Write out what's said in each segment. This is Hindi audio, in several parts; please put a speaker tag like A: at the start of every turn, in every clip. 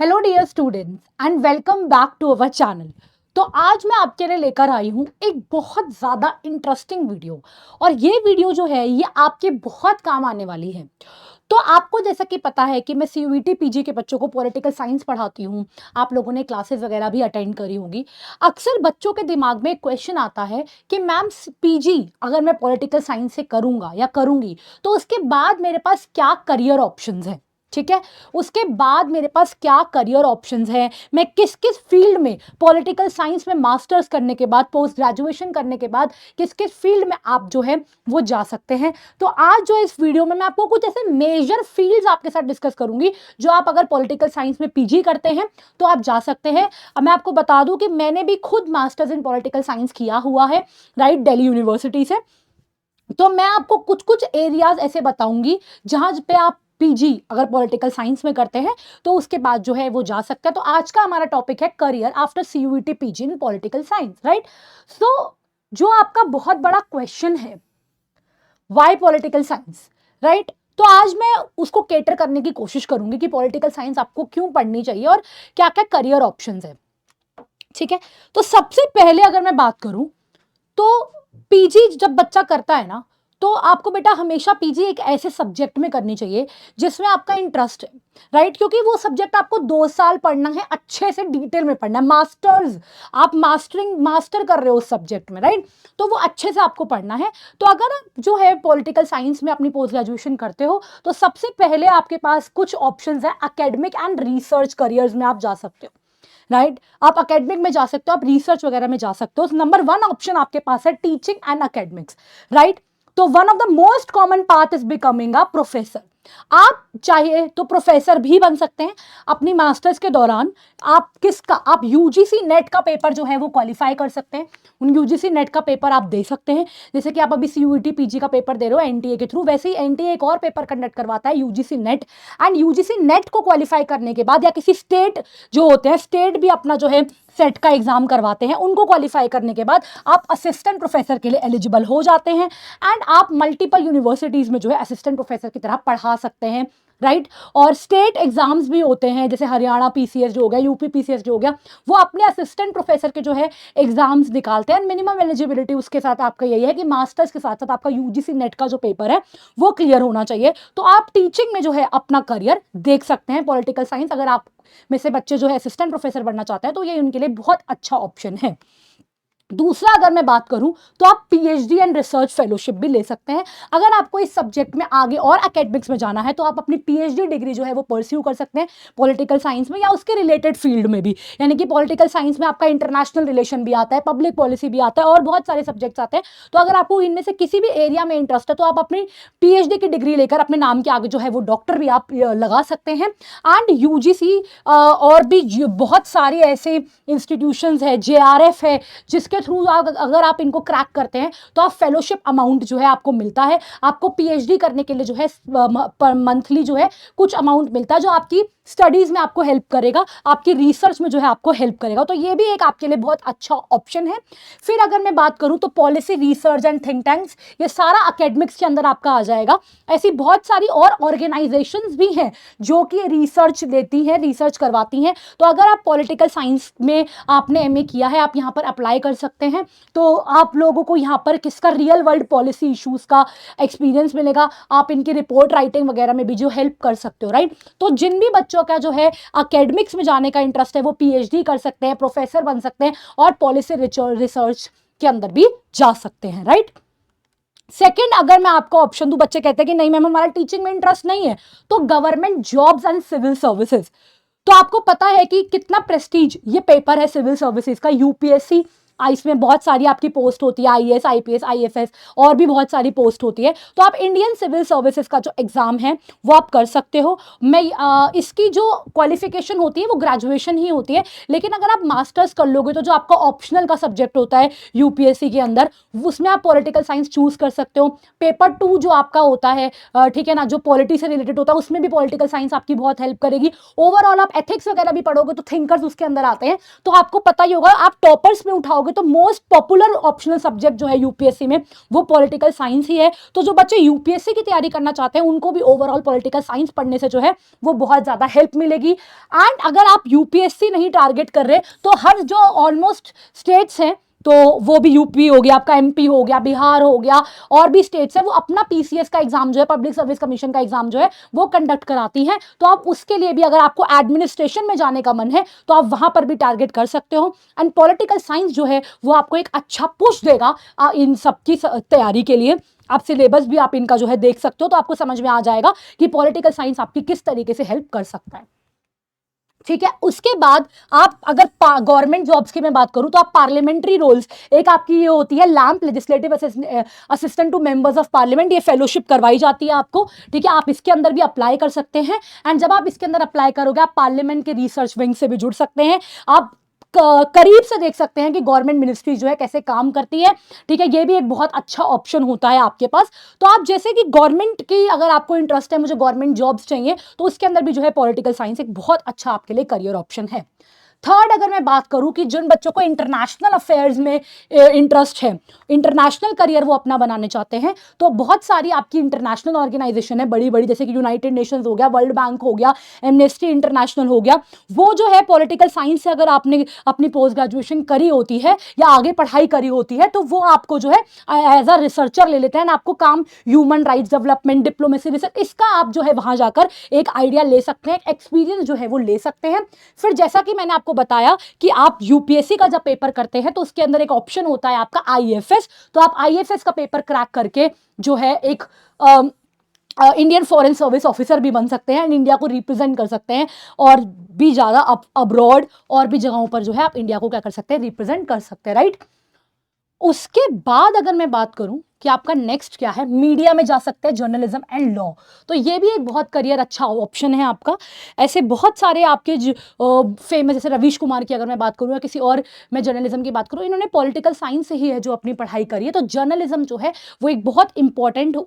A: Hello dear students and welcome back to our channel. तो आज मैं आपके लिए लेकर आई हूँ एक बहुत ज़्यादा इंटरेस्टिंग वीडियो। और ये वीडियो जो है ये आपके बहुत काम आने वाली है। तो आपको जैसा कि पता है कि मैं सीयूईटी पीजी के बच्चों को पॉलिटिकल साइंस पढ़ाती हूँ। आप लोगों ने क्लासेस वगैरह भी अटेंड करी होंगी। अक्सर बच्चों के दिमाग में एक क्वेश्चन आता है कि मैम पीजी अगर मैं पॉलिटिकल साइंस से करूँगा या करूँगी तो उसके बाद मेरे पास क्या करियर ऑप्शंस हैं। ठीक है, उसके बाद मेरे पास क्या करियर ऑप्शंस हैं, मैं किस किस फील्ड में पॉलिटिकल साइंस में मास्टर्स करने के बाद, पोस्ट ग्रेजुएशन करने के बाद किस किस फील्ड में आप जो है वो जा सकते हैं। तो आज जो इस वीडियो में मैं आपको कुछ ऐसे मेजर फील्ड्स आपके साथ डिस्कस करूंगी जो आप अगर पॉलिटिकल साइंस में पीजी करते हैं तो आप जा सकते हैं। अब मैं आपको बता दूं कि मैंने भी खुद मास्टर्स इन पॉलिटिकल साइंस किया हुआ है, राइट, दिल्ली यूनिवर्सिटी से। तो मैं आपको कुछ कुछ एरियाज ऐसे बताऊंगी जहां पे आप पीजी अगर पॉलिटिकल साइंस में करते हैं तो उसके बाद जो है वो जा सकता है। तो आज का हमारा टॉपिक है career after CUET PG in political science, right. So जो आपका बहुत बड़ा क्वेश्चन है, व्हाई पॉलिटिकल साइंस, राइट, तो आज मैं उसको केटर करने की कोशिश करूंगी कि पॉलिटिकल साइंस आपको क्यों पढ़नी चाहिए और क्या क्या करियर ऑप्शंस है। ठीक है, तो सबसे पहले अगर मैं बात करूं तो पीजी जब बच्चा करता है ना तो आपको बेटा हमेशा पीजी एक ऐसे सब्जेक्ट में करनी चाहिए जिसमें आपका इंटरेस्ट है, राइट, क्योंकि वो सब्जेक्ट आपको 2 साल पढ़ना है, अच्छे से डिटेल में पढ़ना है। मास्टर्स, आप मास्टर कर रहे हो उस सब्जेक्ट में, राइट, तो वो अच्छे से आपको पढ़ना है। तो अगर आप जो है पॉलिटिकल साइंस में अपनी पोस्ट ग्रेजुएशन करते हो तो सबसे पहले आपके पास कुछ ऑप्शंस है, एकेडमिक एंड रिसर्च करियर्स में आप जा सकते हो, राइट। आप एकेडमिक में जा सकते हो, आप रिसर्च वगैरह में जा सकते हो। नंबर 1 ऑप्शन आपके पास है टीचिंग एंड एकेडमिक्स, राइट। तो one of the most common path is becoming a professor. आप चाहे तो प्रोफेसर भी बन सकते हैं अपनी मास्टर्स के दौरान। आप यूजीसी नेट का पेपर जो है वो क्वालिफाई कर सकते हैं। उन यूजीसी नेट का पेपर आप दे सकते हैं, जैसे कि आप अभी सीयूईटी पीजी का पेपर दे रहे हो एनटीए के थ्रू, वैसे ही एनटीए एक और पेपर कंडक्ट करवाता है, UGC net. And UGC net को क्वालिफाई करने के बाद या किसी स्टेट जो होते हैं, स्टेट भी अपना जो है सेट का एग्जाम करवाते हैं, उनको क्वालिफाई करने के बाद आप असिस्टेंट प्रोफेसर के लिए एलिजिबल हो जाते हैं एंड आप मल्टीपल यूनिवर्सिटीज में जो है असिस्टेंट प्रोफेसर की तरह पढ़ा सकते हैं, राइट। और स्टेट एग्जाम्स भी होते हैं, जैसे हरियाणा पीसीएस जो हो गया, यूपी पीसीएस जो हो गया, वो अपने असिस्टेंट प्रोफेसर के जो है एग्जाम्स निकालते हैं। मिनिमम एलिजिबिलिटी उसके साथ आपका यही है कि मास्टर्स के साथ साथ आपका यूजीसी नेट का जो पेपर है वो क्लियर होना चाहिए। तो आप टीचिंग में जो है अपना करियर देख सकते हैं। पॉलिटिकल साइंस अगर आप में से बच्चे जो है असिस्टेंट प्रोफेसर बनना चाहते हैं तो ये उनके लिए बहुत अच्छा ऑप्शन है। दूसरा अगर मैं बात करूं तो आप पीएचडी एंड रिसर्च फेलोशिप भी ले सकते हैं। अगर आपको इस सब्जेक्ट में आगे और एकेडमिक्स में जाना है तो आप अपनी पीएचडी डिग्री जो है वो परस्यू कर सकते हैं पॉलिटिकल साइंस में या उसके रिलेटेड फील्ड में भी। यानी कि पॉलिटिकल साइंस में आपका इंटरनेशनल रिलेशन भी आता है, पब्लिक पॉलिसी भी आता है और बहुत सारे सब्जेक्ट्स आते हैं। तो अगर आपको इनमें से किसी भी एरिया में इंटरेस्ट है तो आप अपनी पीएचडी की डिग्री लेकर अपने नाम के आगे जो है वो डॉक्टर भी आप लगा सकते हैं। एंड यूजीसी और भी बहुत सारे ऐसे इंस्टीट्यूशंस है, जेआरएफ है, जिसके थ्रू अगर आप इनको क्रैक करते हैं तो आप फेलोशिप अमाउंट जो है आपको मिलता है। आपको पीएचडी करने के लिए जो है पर मंथली जो है कुछ अमाउंट मिलता है जो आपकी स्टडीज में आपको हेल्प करेगा, आपकी रिसर्च में जो है आपको हेल्प करेगा। तो ये भी एक आपके लिए बहुत अच्छा ऑप्शन है। फिर अगर मैं बात करूं तो policy research and think tanks, ये सारा एकेडमिक्स के अंदर आपका आ जाएगा। ऐसी बहुत सारी और ऑर्गेनाइजेशंस भी हैं जो कि रिसर्च देती हैं, रिसर्च करवाती हैं। तो अगर आप पॉलिटिकल साइंस में आपने एमए किया है, आप यहाँ पर अप्लाई कर सकते हैं। तो आप लोगों को यहाँ पर किसका रियल वर्ल्ड पॉलिसी इश्यूज का एक्सपीरियंस मिलेगा। आप इनकी रिपोर्ट राइटिंग वगैरह में भी जो हेल्प कर सकते हो, राइट। तो जिन भी बच्चों का जो है एकेडमिक्स में जाने का इंटरेस्ट है वो पीएचडी कर सकते हैं, प्रोफेसर बन सकते हैं और पॉलिसी रिसर्च के अंदर भी जा सकते हैं, राइट। सेकंड, अगर मैं आपको ऑप्शन दूं, बच्चे कहते हैं कि नहीं मैम हमारा टीचिंग में इंटरेस्ट नहीं है, तो government jobs and civil services. तो आपको पता है कि कितना प्रेस्टीज ये पेपर है सिविल सर्विसेज का, यूपीएससी। इसमें बहुत सारी आपकी पोस्ट होती है, आईएएस, आईपीएस, आईएफएस और भी बहुत सारी पोस्ट होती है। तो आप इंडियन सिविल सर्विसेज का जो एग्जाम है वो आप कर सकते हो। इसकी जो क्वालिफिकेशन होती है वो ग्रेजुएशन ही होती है, लेकिन अगर आप मास्टर्स कर लोगे तो जो आपका ऑप्शनल का सब्जेक्ट होता है यूपीएससी के अंदर, उसमें आप पॉलिटिकल साइंस चूज कर सकते हो। पेपर 2 जो आपका होता है, ठीक है ना, जो पॉलिटी से रिलेटेड होता है, उसमें भी पॉलिटिकल साइंस आपकी बहुत हेल्प करेगी। ओवरऑल आप एथिक्स वगैरह भी पढ़ोगे तो थिंकर्स उसके अंदर आते हैं। तो आपको पता ही होगा, आप टॉपर्स में उठाओगे देखोगे तो मोस्ट पॉपुलर ऑप्शनल सब्जेक्ट जो है यूपीएससी में वो पॉलिटिकल साइंस ही है। तो जो बच्चे यूपीएससी की तैयारी करना चाहते हैं उनको भी ओवरऑल पॉलिटिकल साइंस पढ़ने से जो है वो बहुत ज़्यादा हेल्प मिलेगी। एंड अगर आप यूपीएससी नहीं टारगेट कर रहे तो हर जो ऑलमोस्ट स्टेट्स हैं, तो वो भी यूपी हो गया आपका, एमपी हो गया, बिहार हो गया, और भी स्टेट्स है, वो अपना पीसीएस का एग्जाम जो है, पब्लिक सर्विस कमीशन का एग्जाम जो है वो कंडक्ट कराती हैं। तो आप उसके लिए भी अगर आपको एडमिनिस्ट्रेशन में जाने का मन है तो आप वहां पर भी टारगेट कर सकते हो। एंड पॉलिटिकल साइंस जो है वो आपको एक अच्छा पुश देगा इन सबकी तैयारी के लिए। आप सिलेबस भी आप इनका जो है देख सकते हो, तो आपको समझ में आ जाएगा कि पॉलिटिकल साइंस आपकी किस तरीके से हेल्प कर सकता है। ठीक है, उसके बाद आप अगर गवर्नमेंट जॉब्स की मैं बात करूं तो आप पार्लियामेंट्री रोल्स, एक आपकी ये होती है LAMP legislative assistant to members of parliament, ये फेलोशिप करवाई जाती है आपको। ठीक है, आप इसके अंदर भी अप्लाई कर सकते हैं। एंड जब आप इसके अंदर अप्लाई करोगे आप पार्लियामेंट के रिसर्च विंग से भी जुड़ सकते हैं। आप करीब से देख सकते हैं कि गवर्नमेंट मिनिस्ट्री जो है कैसे काम करती है। ठीक है, ये भी एक बहुत अच्छा ऑप्शन होता है आपके पास। तो आप जैसे कि गवर्नमेंट की अगर आपको इंटरेस्ट है, मुझे गवर्नमेंट जॉब्स चाहिए, तो उसके अंदर भी जो है पॉलिटिकल साइंस एक बहुत अच्छा आपके लिए करियर ऑप्शन है। थर्ड, अगर मैं बात करूं कि जिन बच्चों को इंटरनेशनल अफेयर्स में इंटरेस्ट है, इंटरनेशनल करियर वो अपना बनाने चाहते हैं, तो बहुत सारी आपकी इंटरनेशनल ऑर्गेनाइजेशन है बड़ी बड़ी, जैसे कि यूनाइटेड नेशंस हो गया, वर्ल्ड बैंक हो गया, एमनेस्टी इंटरनेशनल हो गया। वो जो है पॉलिटिकल साइंस से अगर आपने अपनी पोस्ट ग्रेजुएशन करी होती है या आगे पढ़ाई करी होती है तो वो आपको जो है एज अ रिसर्चर ले लेते हैं। आपको काम human rights development, diplomacy, research, इसका आप जो है वहां जाकर एक आइडिया ले सकते हैं, एक्सपीरियंस जो है वो ले सकते हैं। फिर जैसा कि मैंने आपको बताया कि आप यूपीएससी का जब पेपर करते हैं तो उसके अंदर एक ऑप्शन होता है आपका आईएफएस। तो आप आईएफएस का पेपर क्रैक करके जो है एक इंडियन फॉरेन सर्विस ऑफिसर भी बन सकते हैं, इंडिया को रिप्रेजेंट कर सकते हैं, और भी ज़्यादा अब्रॉड और भी जगहों पर जो है आप इंडिया को क्या कर सकते हैं, रिप्रेजेंट कर सकते हैं, राइट। उसके बाद अगर मैं बात करूं कि आपका नेक्स्ट क्या है, मीडिया में जा सकते हैं, जर्नलिज्म एंड लॉ। तो ये भी एक बहुत करियर अच्छा ऑप्शन है आपका। ऐसे बहुत सारे आपके फेमस, जैसे रवीश कुमार की अगर मैं बात करूँ या किसी और, मैं जर्नलिज्म की बात करूँ, इन्होंने पॉलिटिकल साइंस से ही है जो अपनी पढ़ाई करी है। तो जर्नलिज्म जो है वो एक बहुत इंपॉर्टेंट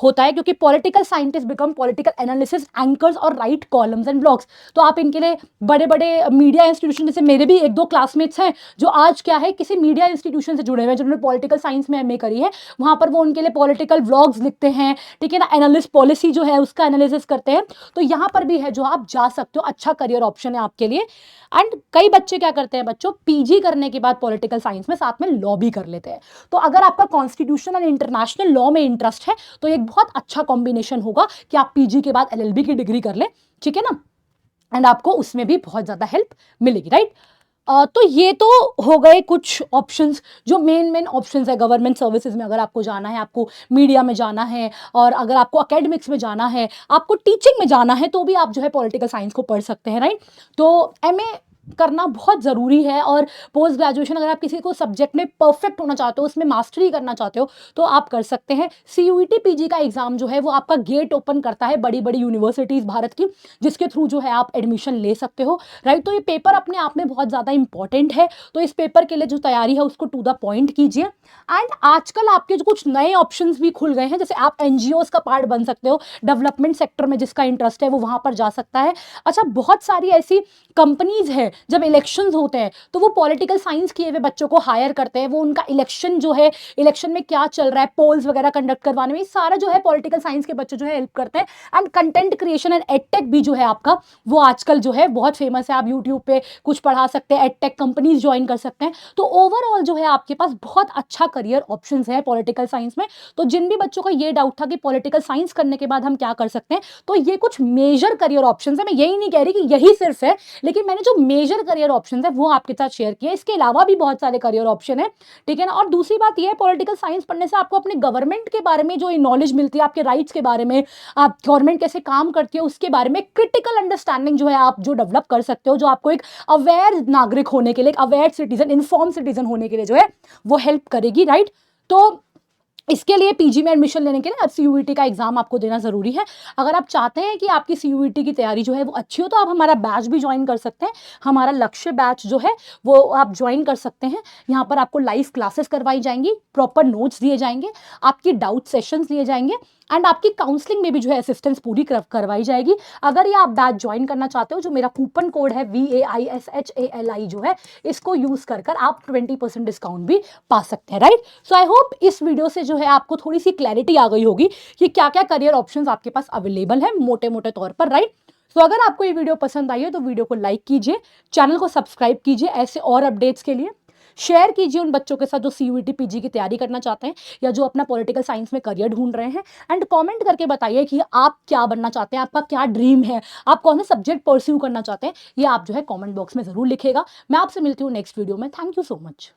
A: होता है, क्योंकि political scientist become political analysis anchors और राइट कॉलम्स एंड ब्लॉग्स। तो आप इनके लिए बड़े बड़े मीडिया इंस्टीट्यूशन, जैसे मेरे भी एक दो क्लासमेट्स हैं जो आज क्या है किसी मीडिया इंस्टीट्यूशन से जुड़े हुए हैं, जिन्होंने पॉलिटिकल साइंस में एमए करी है, वहां पर वो उनके लिए पॉलिटिकल व्लॉग्स लिखते हैं। ठीक है ना, एनालिस्ट पॉलिसी जो है उसका एनालिसिस करते हैं। तो यहां पर भी है जो आप जा सकते हो, अच्छा करियर ऑप्शन है आपके लिए। एंड कई बच्चे क्या करते हैं, बच्चों पीजी करने के बाद पॉलिटिकल साइंस में साथ में लॉ भी कर लेते हैं। तो अगर आपका कॉन्स्टिट्यूशन और इंटरनेशनल लॉ में इंटरेस्ट है तो एक बहुत अच्छा कॉम्बिनेशन होगा कि आप पीजी के बाद एलएलबी की डिग्री कर ले। ठीक है ना, एंड आपको उसमें भी बहुत ज्यादा हेल्प मिलेगी, राइट। तो ये तो हो गए कुछ ऑप्शंस, जो मेन ऑप्शंस है गवर्नमेंट सर्विसेज में। अगर आपको जाना है, आपको मीडिया में जाना है, और अगर आपको एकेडमिक्स में जाना है, आपको टीचिंग में जाना है, तो भी आप जो है पॉलिटिकल साइंस को पढ़ सकते हैं, राइट। तो एमए करना बहुत ज़रूरी है, और पोस्ट ग्रेजुएशन अगर आप किसी को सब्जेक्ट में परफेक्ट होना चाहते हो, उसमें मास्टरी करना चाहते हो, तो आप कर सकते हैं। सीयूईटी पीजी का एग्जाम जो है वो आपका गेट ओपन करता है बड़ी बड़ी यूनिवर्सिटीज़ भारत की, जिसके थ्रू जो है आप एडमिशन ले सकते हो, राइट। तो ये पेपर अपने आप में बहुत ज़्यादा इंपॉर्टेंट है। तो इस पेपर के लिए जो तैयारी है उसको टू द पॉइंट कीजिए। एंड आजकल आपके जो कुछ नए ऑप्शन भी खुल गए हैं, जैसे आप एनजीओज का पार्ट बन सकते हो, डेवलपमेंट सेक्टर में जिसका इंटरेस्ट है वो वहाँ पर जा सकता है। अच्छा, बहुत सारी ऐसी कंपनीज है, जब इलेक्शंस होते हैं तो वो पॉलिटिकल साइंस किए हुए बच्चों को हायर करते हैं। वो उनका इलेक्शन जो है, इलेक्शन में क्या चल रहा है, पोल्स वगैरह कंडक्ट करवाने में, सारा जो है पॉलिटिकल साइंस के बच्चे जो है हेल्प करते हैं। And content creation and edtech भी जो है आपका, वो आजकल जो है बहुत फेमस है। आप यूट्यूब पे कुछ पढ़ा सकते हैं, एडटेक कंपनीज ज्वाइन कर सकते हैं। तो ओवरऑल जो है आपके पास बहुत अच्छा करियर ऑप्शन है पॉलिटिकल साइंस में। तो जिन भी बच्चों का ये डाउट था कि पॉलिटिकल साइंस करने के बाद हम क्या कर सकते हैं, तो ये कुछ मेजर करियर ऑप्शन है। मैं यही नहीं कह रही कि यही सिर्फ है, लेकिन मैंने जो मेजर करियर ऑप्शन है वो आपके साथ शेयर किया। इसके अलावा भी बहुत सारे करियर ऑप्शन है, ठीक है ना। और दूसरी बात यह है, पॉलिटिकल साइंस पढ़ने से आपको अपने गवर्नमेंट के बारे में जो नॉलेज मिलती है, आपके राइट्स के बारे में, आप गवर्नमेंट कैसे काम करती है उसके बारे में क्रिटिकल अंडरस्टैंडिंग जो है आप जो डेवलप कर सकते हो, जो आपको एक अवेयर नागरिक होने के लिए, एक अवेयर सिटीजन, इन्फॉर्म सिटीजन होने के लिए जो है वो हेल्प करेगी, राइट। तो इसके लिए पीजी में एडमिशन लेने के लिए अब सीयूईटी का एग्जाम आपको देना ज़रूरी है। अगर आप चाहते हैं कि आपकी सीयूईटी की तैयारी जो है वो अच्छी हो, तो आप हमारा बैच भी ज्वाइन कर सकते हैं। हमारा लक्ष्य बैच जो है वो आप ज्वाइन कर सकते हैं। यहाँ पर आपको लाइव क्लासेस करवाई जाएंगी, प्रॉपर नोट्स दिए जाएंगे, आपकी डाउट सेशंस लिए जाएंगे एंड आपकी काउंसलिंग में भी जो है असिस्टेंस पूरी करवाई जाएगी। अगर ये आप बैच ज्वाइन करना चाहते हो, जो मेरा कूपन कोड है VAISHALI जो है, इसको यूज़ कर आप 20% डिस्काउंट भी पा सकते हैं, राइट। सो आई होप इस वीडियो से जो है आपको थोड़ी सी क्लैरिटी आ गई होगी कि क्या क्या करियर ऑप्शंस आपके पास अवेलेबल है मोटे मोटे तौर पर, राइट। तो अगर आपको ये वीडियो पसंद आई है तो वीडियो को लाइक कीजिए, चैनल को सब्सक्राइब कीजिए ऐसे और अपडेट्स के लिए, शेयर कीजिए उन बच्चों के साथ जो सीयूईटी पीजी की तैयारी करना चाहते हैं या जो अपना पॉलिटिकल साइंस में करियर ढूंढ रहे हैं। एंड कमेंट करके बताइए कि आप क्या बनना चाहते हैं, आपका क्या ड्रीम है, आप कौन सा सब्जेक्ट परस्यू करना चाहते हैं, ये आप जो है कमेंट बॉक्स में जरूर लिखेगा। मैं आपसे मिलती हूँ नेक्स्ट वीडियो में। Thank you so much.